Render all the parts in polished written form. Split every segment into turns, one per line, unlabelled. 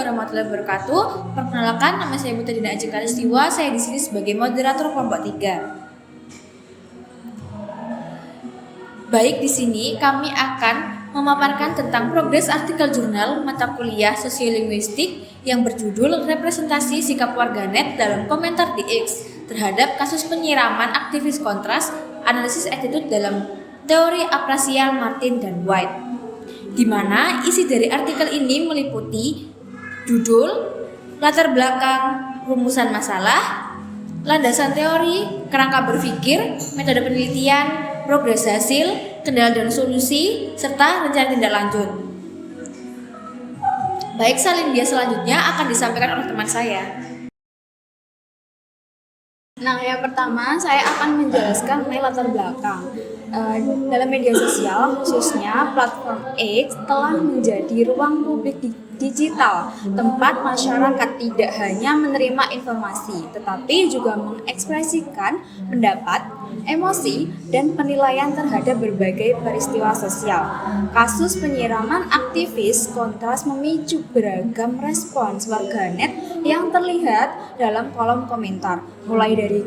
warahmatullahi wabarakatuh. Perkenalkan, nama saya Putri Dina Ajeng Kalistiwa. Saya di sini sebagai moderator kelompok 3. Baik, di sini kami akan memaparkan tentang progres artikel jurnal mata kuliah Sosiolinguistik yang berjudul Representasi Sikap Warganet dalam Komentar di X terhadap kasus penyiraman aktivis kontras, analisis attitude dalam teori apresial Martin dan White. Di mana isi dari artikel ini meliputi judul, latar belakang, rumusan masalah, landasan teori, kerangka berpikir, metode penelitian, progres hasil, kendala dan solusi, serta rencana tindak lanjut. Baik, salin bias selanjutnya akan disampaikan oleh teman saya.
Nah, yang pertama saya akan menjelaskan mengenai latar belakang. Dalam media sosial, khususnya platform X, telah menjadi ruang publik digital, tempat masyarakat tidak hanya menerima informasi, tetapi juga mengekspresikan pendapat, emosi, dan penilaian terhadap berbagai peristiwa sosial. Kasus penyiraman aktivis kontras memicu beragam respons warganet yang terlihat dalam kolom komentar, mulai dari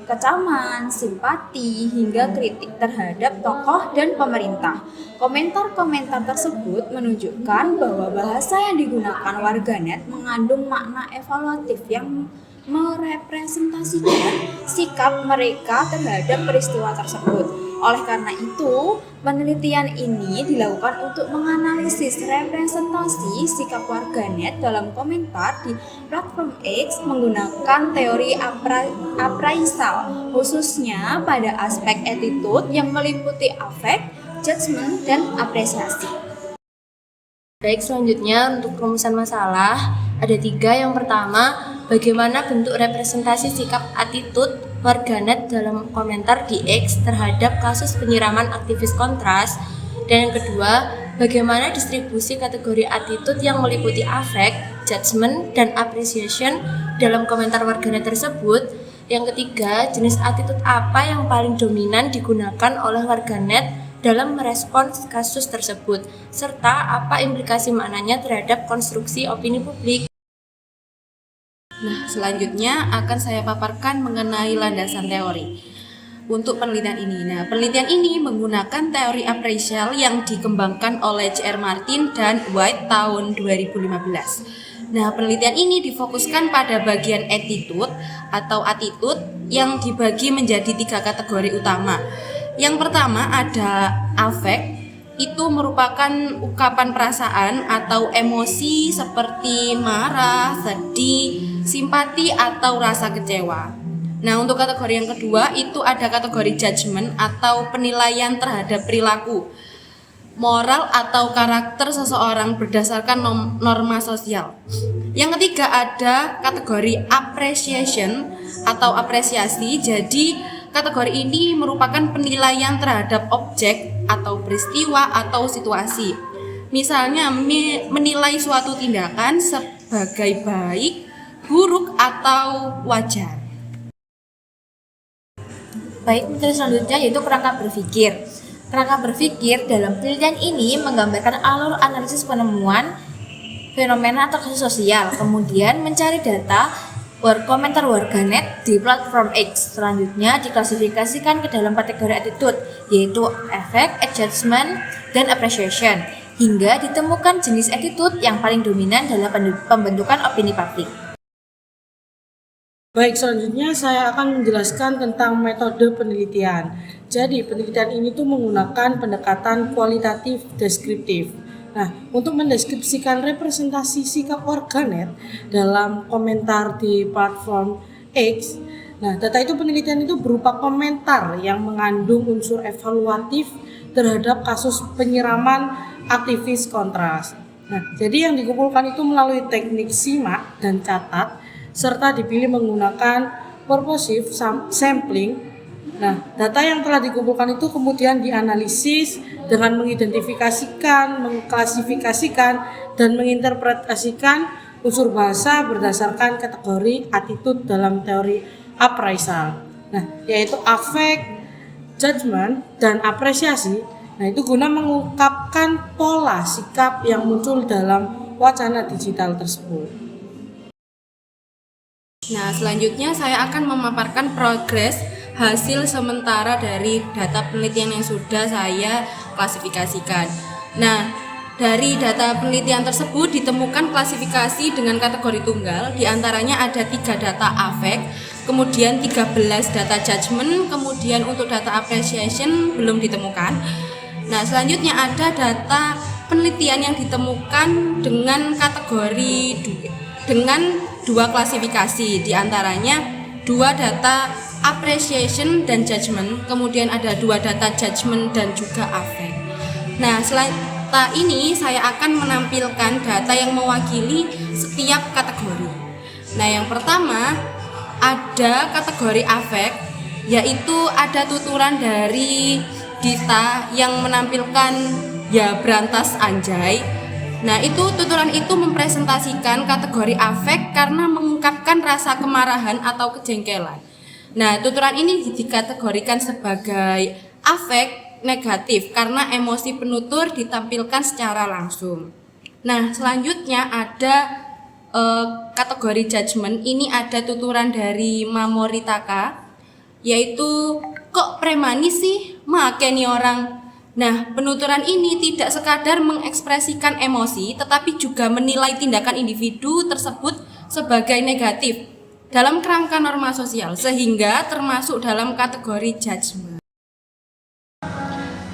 kecaman, simpati, hingga kritik terhadap tokoh dan pemerintah. Komentar-komentar tersebut menunjukkan bahwa bahasa yang digunakan warganet mengandung makna evaluatif yang merepresentasikan sikap mereka terhadap peristiwa tersebut. Oleh karena itu, penelitian ini dilakukan untuk menganalisis representasi sikap warganet dalam komentar di platform X menggunakan teori appraisal, khususnya pada aspek attitude yang meliputi afek, judgment, dan apresiasi.
Baik, selanjutnya untuk rumusan masalah ada 3. Yang pertama, bagaimana bentuk representasi sikap attitude warganet dalam komentar di X terhadap kasus penyiraman aktivis kontras. Dan yang kedua, bagaimana distribusi kategori attitude yang meliputi affect, judgment, dan appreciation dalam komentar warganet tersebut. Yang ketiga, jenis attitude apa yang paling dominan digunakan oleh warganet dalam merespons kasus tersebut, serta apa implikasi maknanya terhadap konstruksi opini publik.
Nah, selanjutnya akan saya paparkan mengenai landasan teori untuk penelitian ini. Nah, penelitian ini menggunakan teori appraisal yang dikembangkan oleh C.R. Martin dan White tahun 2015. Nah, penelitian ini difokuskan pada bagian attitude yang dibagi menjadi 3 kategori utama. Yang pertama ada affect, itu merupakan ungkapan perasaan atau emosi seperti marah, sedih, simpati, atau rasa kecewa. Nah, untuk kategori yang kedua itu ada kategori judgment atau penilaian terhadap perilaku, moral atau karakter seseorang berdasarkan norma sosial. Yang ketiga ada kategori appreciation atau apresiasi. Jadi kategori ini merupakan penilaian terhadap objek atau peristiwa atau situasi. Misalnya menilai suatu tindakan sebagai baik, buruk, atau wajar.
Baik, materi selanjutnya yaitu kerangka berpikir. Kerangka berpikir dalam penelitian ini menggambarkan alur analisis penemuan fenomena atau kasus sosial, kemudian mencari data komentar warganet di platform X. Selanjutnya diklasifikasikan ke dalam kategori attitude, yaitu affect, judgment, dan appreciation, hingga ditemukan jenis attitude yang paling dominan dalam pembentukan opini publik.
Baik, selanjutnya saya akan menjelaskan tentang metode penelitian. Jadi, penelitian ini tuh menggunakan pendekatan kualitatif deskriptif. Nah, untuk mendeskripsikan representasi sikap warganet dalam komentar di platform X, nah, data itu penelitian itu berupa komentar yang mengandung unsur evaluatif terhadap kasus penyiraman aktivis kontras. Nah, jadi yang dikumpulkan itu melalui teknik simak dan catat, serta dipilih menggunakan purposive sampling. Nah, data yang telah dikumpulkan itu kemudian dianalisis dengan mengidentifikasikan, mengklasifikasikan, dan menginterpretasikan unsur bahasa berdasarkan kategori attitude dalam teori appraisal. Nah, yaitu affect, judgment, dan apresiasi. Nah, itu guna mengungkapkan pola sikap yang muncul dalam wacana digital tersebut.
Nah, selanjutnya saya akan memaparkan progres hasil sementara dari data penelitian yang sudah saya klasifikasikan. Nah, dari data penelitian tersebut ditemukan klasifikasi dengan kategori tunggal, diantaranya ada 3 data affect, kemudian 13 data judgment, kemudian untuk data appreciation belum ditemukan. Nah, selanjutnya ada data penelitian yang ditemukan dengan kategori dengan 2 klasifikasi, diantaranya 2 data appreciation dan judgment, kemudian ada 2 data judgment dan juga affect. Nah, setelah ini saya akan menampilkan data yang mewakili setiap kategori. Nah, yang pertama ada kategori affect, yaitu ada tuturan dari Dita yang menampilkan ya berantas anjay. Nah, tuturan itu mempresentasikan kategori affect karena mengungkapkan rasa kemarahan atau kejengkelan. Nah, tuturan ini dikategorikan sebagai affect negatif karena emosi penutur ditampilkan secara langsung. Nah, selanjutnya ada kategori judgment. Ini ada tuturan dari Mamoritaka, yaitu kok premani sih make nih orang. Nah, penuturan ini tidak sekadar mengekspresikan emosi, tetapi juga menilai tindakan individu tersebut sebagai negatif dalam kerangka norma sosial, sehingga termasuk dalam kategori judgment.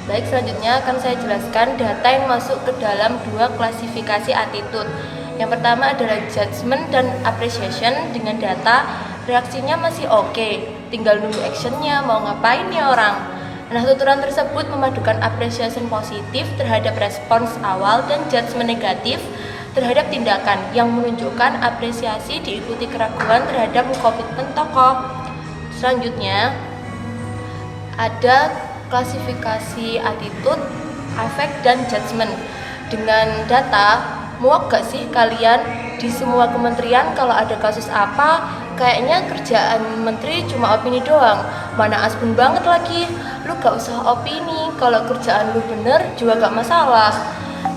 Baik, selanjutnya akan saya jelaskan data yang masuk ke dalam 2 klasifikasi attitude. Yang pertama adalah judgment dan appreciation dengan data reaksinya masih oke, tinggal nunggu actionnya mau ngapain nih orang. Nah, tuturan tersebut memadukan appreciation positif terhadap respons awal dan judgment negatif terhadap tindakan yang menunjukkan apresiasi diikuti keraguan terhadap komitmen tokoh. Selanjutnya ada klasifikasi attitude, affect, dan judgment dengan data. Muak gak sih kalian di semua kementerian kalau ada kasus apa kayaknya kerjaan menteri cuma opini doang, mana asbun banget lagi, lu gak usah opini, kalau kerjaan lu bener juga gak masalah.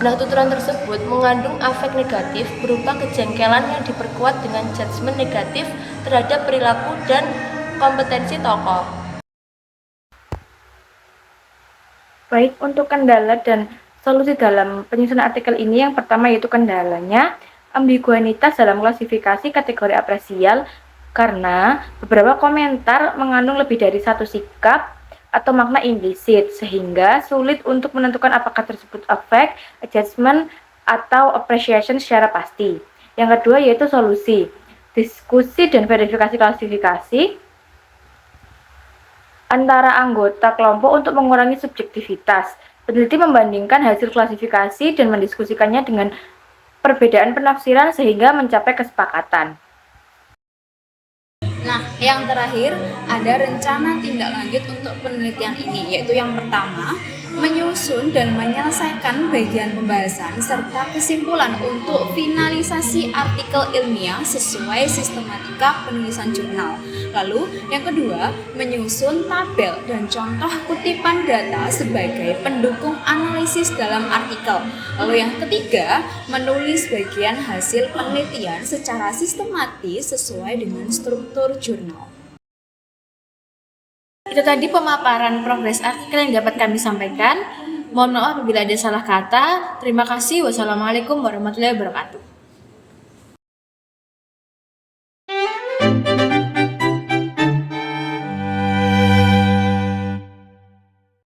Nah, tuturan tersebut mengandung afek negatif berupa kejengkelan yang diperkuat dengan judgement negatif terhadap perilaku dan kompetensi tokoh.
Baik, untuk kendala dan solusi dalam penyusunan artikel ini, yang pertama yaitu kendalanya ambiguitas dalam klasifikasi kategori apresial karena beberapa komentar mengandung lebih dari satu sikap atau makna implisit sehingga sulit untuk menentukan apakah tersebut affect, adjustment, atau appreciation secara pasti. Yang kedua yaitu solusi, diskusi dan verifikasi klasifikasi antara anggota kelompok untuk mengurangi subjektivitas. Peneliti membandingkan hasil klasifikasi dan mendiskusikannya dengan perbedaan penafsiran sehingga mencapai kesepakatan.
Nah, yang terakhir ada rencana tindak lanjut untuk penelitian ini, yaitu yang pertama, menyusun dan menyelesaikan bagian pembahasan serta kesimpulan untuk finalisasi artikel ilmiah sesuai sistematika penulisan jurnal. Lalu, yang kedua, menyusun tabel dan contoh kutipan data sebagai pendukung analisis dalam artikel. Lalu yang ketiga, menulis bagian hasil penelitian secara sistematis sesuai dengan struktur jurnal.
Itu tadi pemaparan progres artikel yang dapat kami sampaikan. Mohon maaf apabila ada salah kata. Terima kasih. Wassalamualaikum warahmatullahi wabarakatuh.